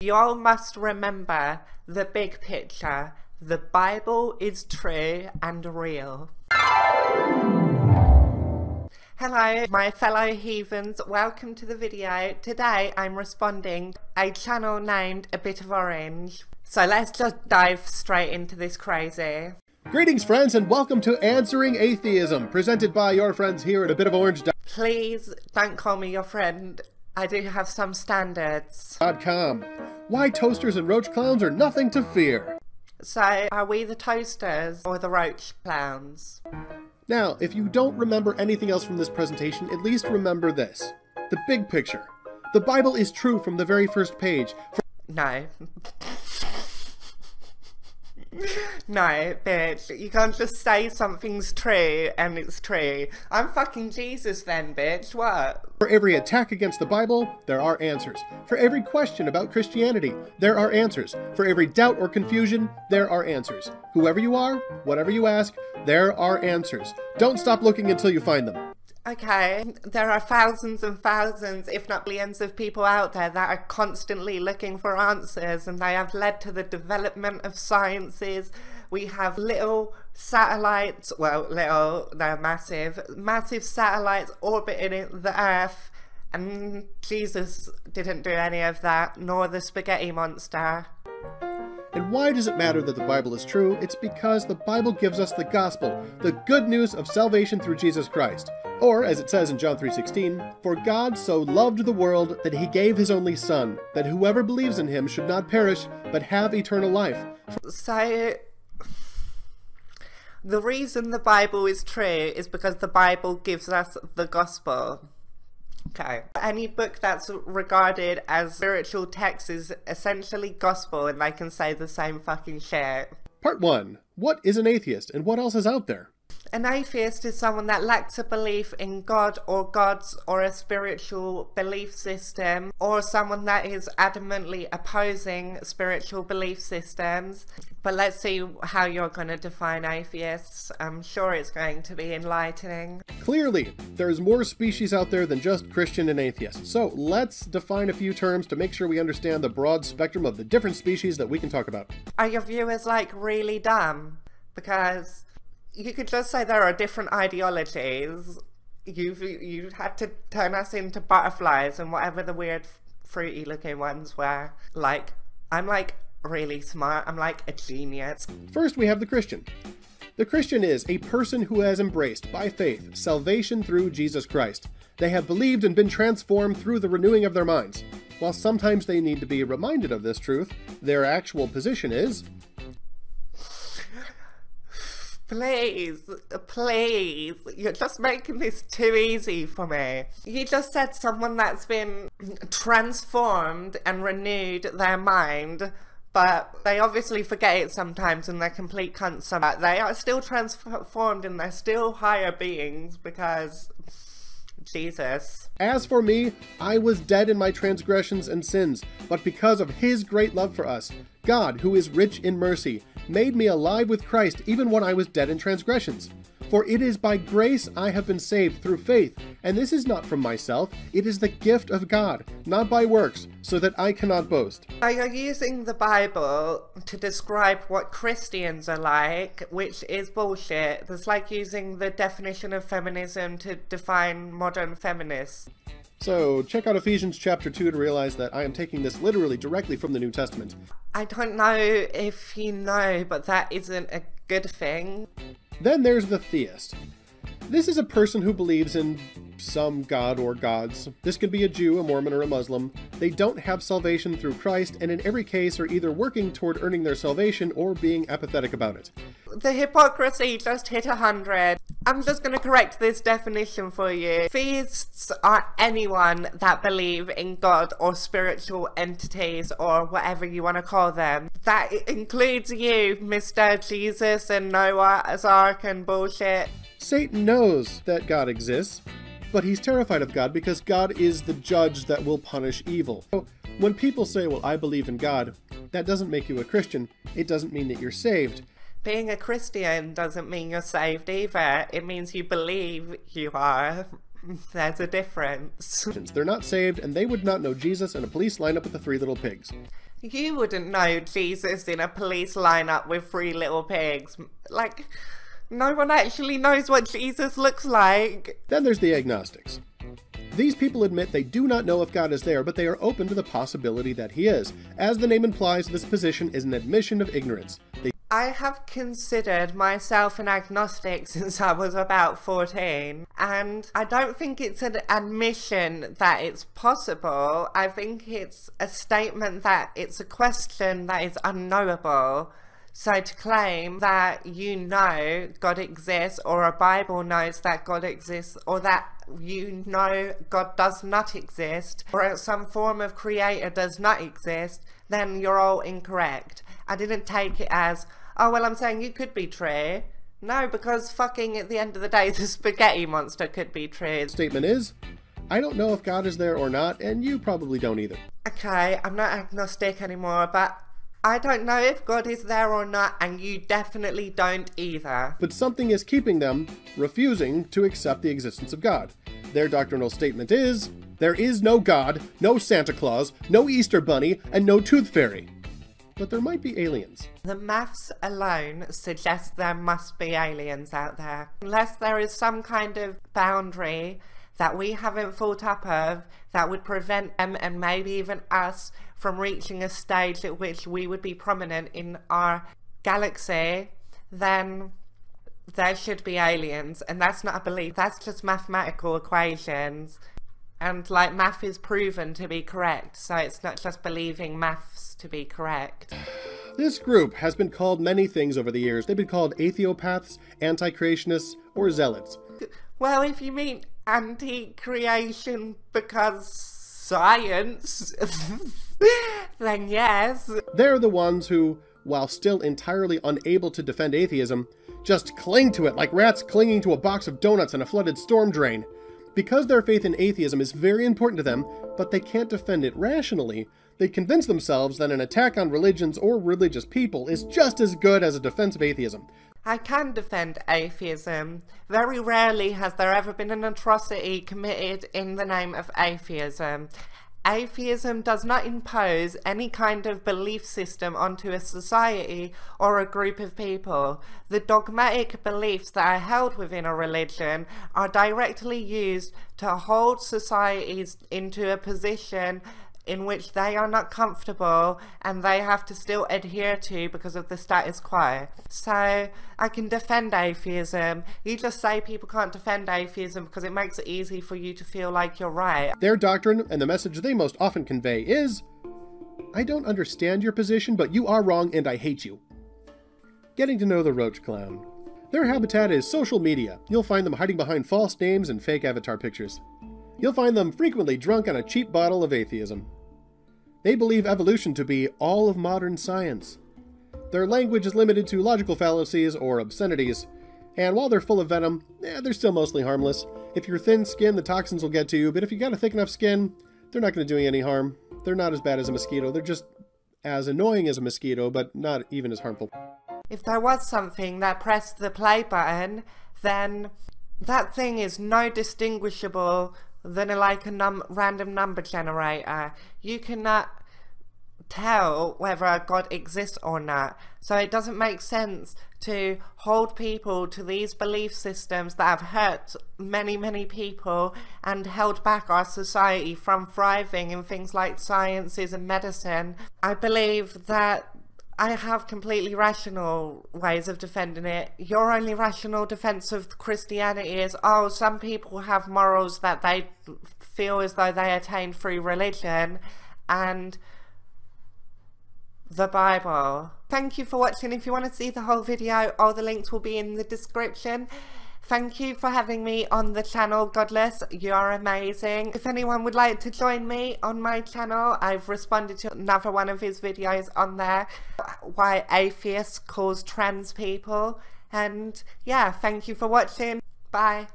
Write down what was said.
You all must remember the big picture. The Bible is true and real. Hello, my fellow heathens. Welcome to the video. Today I'm responding to a channel named A Bit of Orange. So let's just dive straight into this crazy. Greetings, friends, and welcome to Answering Atheism, presented by your friends here at A Bit of Orange. Please don't call me your friend. I do have some standards. .com. Why toasters and roach clowns are nothing to fear. So, are we the toasters or the roach clowns? Now, if you don't remember anything else from this presentation, at least remember this. The big picture. The Bible is true from the very first page. No. No, bitch. You can't just say something's true and it's true. I'm fucking Jesus then, bitch. What? For every attack against the Bible, there are answers. For every question about Christianity, there are answers. For every doubt or confusion, there are answers. Whoever you are, whatever you ask, there are answers. Don't stop looking until you find them. Okay, there are thousands and thousands, if not billions of people out there that are constantly looking for answers, and they have led to the development of sciences. We have little satellites, well, little, they're massive satellites orbiting the Earth, and Jesus didn't do any of that, nor the spaghetti monster. And why does it matter that the Bible is true? It's because the Bible gives us the gospel, the good news of salvation through Jesus Christ. Or, as it says in John 3:16, "For God so loved the world that he gave his only Son, that whoever believes in him should not perish, but have eternal life." So, the reason the Bible is true is because the Bible gives us the gospel. Okay. Any book that's regarded as spiritual text is essentially gospel, and they can say the same fucking shit. Part 1. What is an atheist, and what else is out there? An atheist is someone that lacks a belief in God or gods or a spiritual belief system, or someone that is adamantly opposing spiritual belief systems. But let's see how you're going to define atheists. I'm sure it's going to be enlightening. Clearly, there's more species out there than just Christian and atheist. So let's define a few terms to make sure we understand the broad spectrum of the different species that we can talk about. Are your viewers like really dumb? Because you could just say there are different ideologies. You've had to turn us into butterflies and whatever the weird fruity looking ones were. Like, I'm like really smart. I'm like a genius. First, we have the Christian. The Christian is a person who has embraced, by faith, salvation through Jesus Christ. They have believed and been transformed through the renewing of their minds. While sometimes they need to be reminded of this truth, their actual position is... Please, you're just making this too easy for me. You just said someone that's been transformed and renewed their mind, but they obviously forget it sometimes and they're complete cunts. They are still transformed and they're still higher beings because... Jesus. As for me, I was dead in my transgressions and sins, but because of his great love for us, God, who is rich in mercy, made me alive with Christ even when I was dead in transgressions. For it is by grace I have been saved through faith, and this is not from myself, it is the gift of God, not by works, so that I cannot boast. So you're using the Bible to describe what Christians are like, which is bullshit. That's like using the definition of feminism to define modern feminists. So check out Ephesians chapter 2 to realize that I am taking this literally directly from the New Testament. I don't know if you know, but that isn't a good thing. Then there's the theist. This is a person who believes in some god or gods. This could be a Jew, a Mormon, or a Muslim. They don't have salvation through Christ, and in every case are either working toward earning their salvation or being apathetic about it. The hypocrisy just hit 100. I'm just going to correct this definition for you. Theists are anyone that believe in God or spiritual entities or whatever you want to call them. That includes you, Mr. Jesus and Noah's Ark and bullshit. Satan knows that God exists, but he's terrified of God because God is the judge that will punish evil. So when people say, well, I believe in God, that doesn't make you a Christian. It doesn't mean that you're saved. Being a Christian doesn't mean you're saved either. It means you believe you are. There's a difference. They're not saved, and they would not know Jesus in a police lineup with the Three Little Pigs. You wouldn't know Jesus in a police lineup with 3 little pigs. Like, no one actually knows what Jesus looks like. Then there's the agnostics. These people admit they do not know if God is there, but they are open to the possibility that he is. As the name implies, this position is an admission of ignorance. I have considered myself an agnostic since I was about 14, and I don't think it's an admission that it's possible. I think it's a statement that it's a question that is unknowable. So to claim that you know God exists, or a Bible knows that God exists, or that you know God does not exist, or some form of creator does not exist, then you're all incorrect. I didn't take it as, oh, well, I'm saying you could be true. No, because fucking at the end of the day, the spaghetti monster could be true. Statement is, I don't know if God is there or not, and you probably don't either. Okay, I'm not agnostic anymore, but I don't know if God is there or not, and you definitely don't either. But something is keeping them refusing to accept the existence of God. Their doctrinal statement is, there is no God, no Santa Claus, no Easter Bunny, and no Tooth Fairy. But there might be aliens. The maths alone suggests there must be aliens out there. Unless there is some kind of boundary that we haven't thought up of that would prevent them, and maybe even us, from reaching a stage at which we would be prominent in our galaxy, then there should be aliens. And that's not a belief, that's just mathematical equations. And like, math is proven to be correct, so it's not just believing maths to be correct. This group has been called many things over the years. They've been called atheopaths, anti-creationists, or zealots. Well, if you mean anti-creation because science, then yes. They're the ones who, while still entirely unable to defend atheism, just cling to it like rats clinging to a box of donuts in a flooded storm drain. Because their faith in atheism is very important to them, but they can't defend it rationally, they convince themselves that an attack on religions or religious people is just as good as a defense of atheism. I can defend atheism. Very rarely has there ever been an atrocity committed in the name of atheism. Atheism does not impose any kind of belief system onto a society or a group of people. The dogmatic beliefs that are held within a religion are directly used to hold societies into a position in which they are not comfortable and they have to still adhere to because of the status quo. So I can defend atheism. You just say people can't defend atheism because it makes it easy for you to feel like you're right. Their doctrine and the message they most often convey is, I don't understand your position, but you are wrong and I hate you. Getting to know the roach clown. Their habitat is social media. You'll find them hiding behind false names and fake avatar pictures. You'll find them frequently drunk on a cheap bottle of atheism. They believe evolution to be all of modern science. Their language is limited to logical fallacies or obscenities, and while they're full of venom, they're still mostly harmless. If you're thin-skinned, the toxins will get to you, but if you got a thick enough skin, they're not going to do you any harm. They're not as bad as a mosquito. They're just as annoying as a mosquito, but not even as harmful. If there was something that pressed the play button, then that thing is no distinguishable than like a random number generator. You cannot tell whether God exists or not. So it doesn't make sense to hold people to these belief systems that have hurt many, many people and held back our society from thriving in things like sciences and medicine. I believe that I have completely rational ways of defending it. Your only rational defense of Christianity is, oh, some people have morals that they feel as though they attained through religion and the Bible. Thank you for watching. If you want to see the whole video, all the links will be in the description. Thank you for having me on the channel, Godless. You are amazing. If anyone would like to join me on my channel, I've responded to another one of his videos on there, why atheists cause trans people. And yeah, thank you for watching. Bye.